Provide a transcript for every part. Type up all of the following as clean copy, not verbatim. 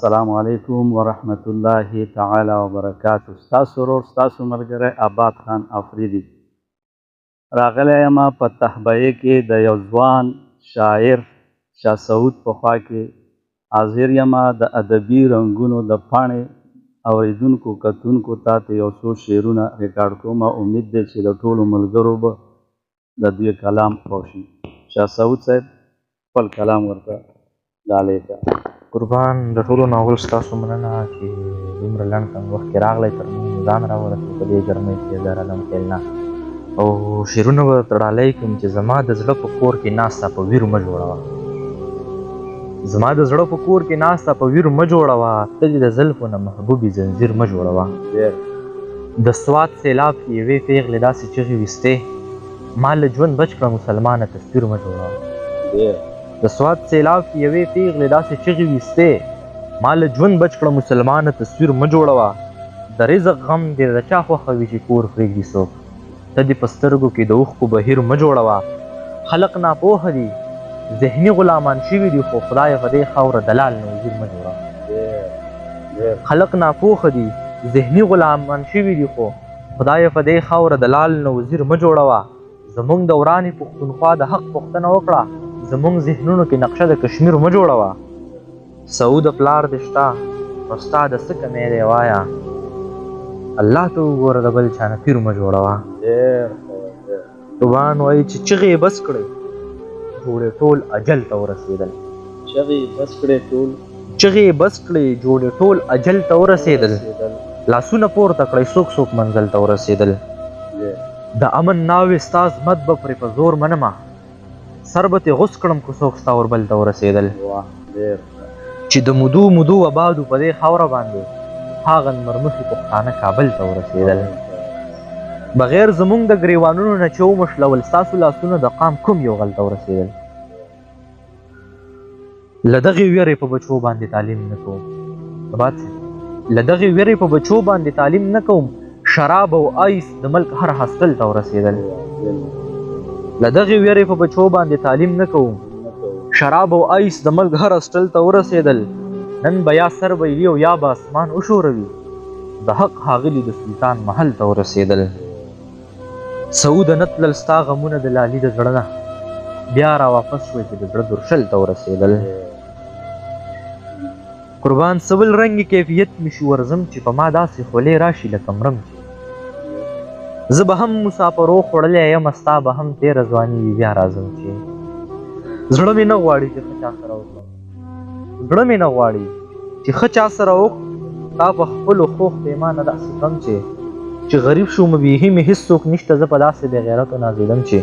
السلام علیکم ورحمت الله تعالی وبرکاته. ستاسو ورور ستاسو ملګری آباد خان افریدي راغلی یم په تحبیه کې د یو ځوان شاعر شاه سعود په خوا کې حاضر یم د ادبي رنګونو د پاڼې اوریدونکو کتونکو ته یو څو شعرونه ریکارډ کوم. امید دی چې د ټولو ملګرو به د دوی کلام خوښ شي. شاه سعود صاحب خپل کلام ورته ډالۍ کړه. قربان د ټولو نه اول ستاسو مننه چې دومره لنډ کم وخت کې راغلی تر موږ ځان راورسېد په دې ګرمۍ کې زه راغلم خیل نه او شعرونه به درته ډالۍ کړم چې زما د زړه په کور کې ناسته په ویر مه جوړوه. زما د زړه په کور کې ناسته په ویر مه جوړوه. ته دې د زلفو نه محبوبې زنځیر مه جوړوه. د سوات سیلاب کې یوې پیغلې داسې چغې ویستې ما له ژوند بچ کړه مسلمانه تصویر مه جوړوه. د سوات سیلاب کې یوې پیغلې داسې چغې ویستې ما له ژوند بچ کړه مسلمانه تصویر مه جوړوه. د رزق غم دې د چا خوښه وي چې کور پرېږدي څوک. ته دې په سترګو کې د اوښکو بهیر مه جوړوه. خلق ناپوهه دي ذهني غلامان شوي دي خو خدای په دې خاوره دلال نه وزیر مه جوړوه. خلق ناپوهه دي ذهني غلامان شوي دي خو خدای په دې خاوره دلال نه وزیر مه جوړوه. زمونږ د ورانې پښتونخوا د حق پوښتنه وکړه. زمونږ ذهنونو کې نقشه د کشمیر مه جوړوه. سعود پلار دې شته نو ستا د څه کمی دی وایه الله ته وګوره د بل چا نه پیر مه جوړوه. طوبان وایي چې چغې بس کړئ جوړې ټول اجل ته ورسېدل. چغې بس کړې ټول چغې بس کړئ جوړې ټول اجل ته ورسېدل. لاسونه پورته کړئ څوک څوک منزل ته ورسېدل. د امن ناوې ستا عظمت به پرې په زور منمه سر به ترې غوڅ کړم که څوک ستا وربل ته ورسېدل. چې د مودو مودو آبادو په دې خاوره باندې هاغه نمرمخي پښتانه کابل ته ورسېدل. بغیر زمونږ د ګریوانونو نه چې ومشلول ستاسو لاسونه د قام کوم یو غل ته ورسېدل. له دغې ویرې په بچو باندې تعلیم نه کوم له دغې ویرې په بچو باندې تعلیم نه کوم. شراب او آیس د ملک هر هاسټل ته ورسېدل. له دغې ویرې په بچو باندې تعلیم نه کوم. شراب او آیس د ملک هر هاسټل ته ورسېدل. نن به یا سر ویلي او یا به اسمان وښوروي د حق ښاغلي د سلطان محل ته ورسېدل. سعوده نه تلل ستا غمونه د لالي د زړه نه بیا راواپس شوی چې د زړه درشل ته ورسېدل. قربان سبل رنګ کیفیت مې شو ورځم چې په ما داسې خولې راشي لکه مرم چې زه به هم مسافرو خوړلی یم ستا به هم تېره ځواني وي بیا راځم چې زړه مې نه غواړي چې ښه چا سره وکړم. زړه مې نه غواړي چې ښه چا سره وکړم. تا په خپلو خوښ پیمانه داسې کړم چې غریب شوم بیخي مې هېڅ څوک نشته زه په داسې بې غیرتو نازېدم چې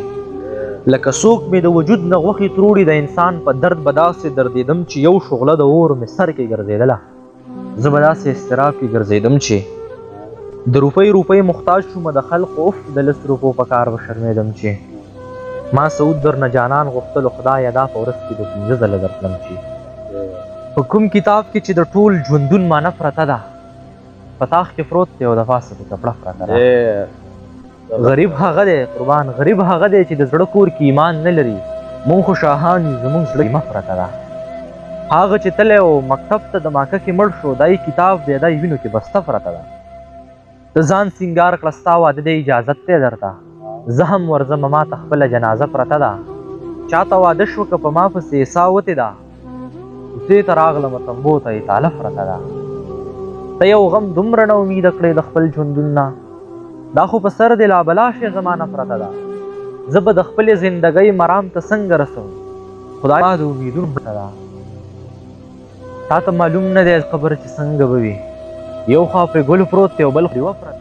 لکه څوک مې د وجود نه غوښې تروړي د انسان په درد به داسې دردېدم چې یو شغله د اور مې سر کې ګرځېدله. زه به داسې اضطراب کې ګرځېدم چې د روپۍ محتاج شوم د خلقو اف د لس روپو په کار به شرمېدم چې ما سعود درنه جانان غوښتلو خدایه دا په ورځ کې د 15 ځله درتلم چې په کوم کتاب کې چې د ټول ژوندون معنه پرته ده په تاخ کې پروت دی او د پاسه په کپړه پرته ده. غریب هغه دی قربان غریب هغه دی چې د زړه کور کې ایمان نه لري. مونږ خو شاهان یو زمونږ زړه کې مه پرته ده. هغه چې تللی و مکتب ته د ماکه کې مړ شو دای کتاب دی دای وینو کې بسته پرته ده. ته ځان سینګار کړه ستا واده دی اجازت دی درته زه هم ورځمه ما ته خپله جنازه پرته ده. چاته واده شوه که په ما پسې عیسا وتې ده کوڅې ته راغلمه تنبو ته یې تاله پرته ده. ته یو غم دومره نه امیده کړې د خپل ژوندون نه دا خو په سر دې لا بلا شی زمانه پرته ده. زه به د خپلې زندګۍ مرام ته څنګه رسوم خدای ما د امیدونو پرته ده. تا ته معلوم نه دی قبر چې څنګه به وي یو خوا پرې ګل پروت دی او بل خوا ډیوه پرته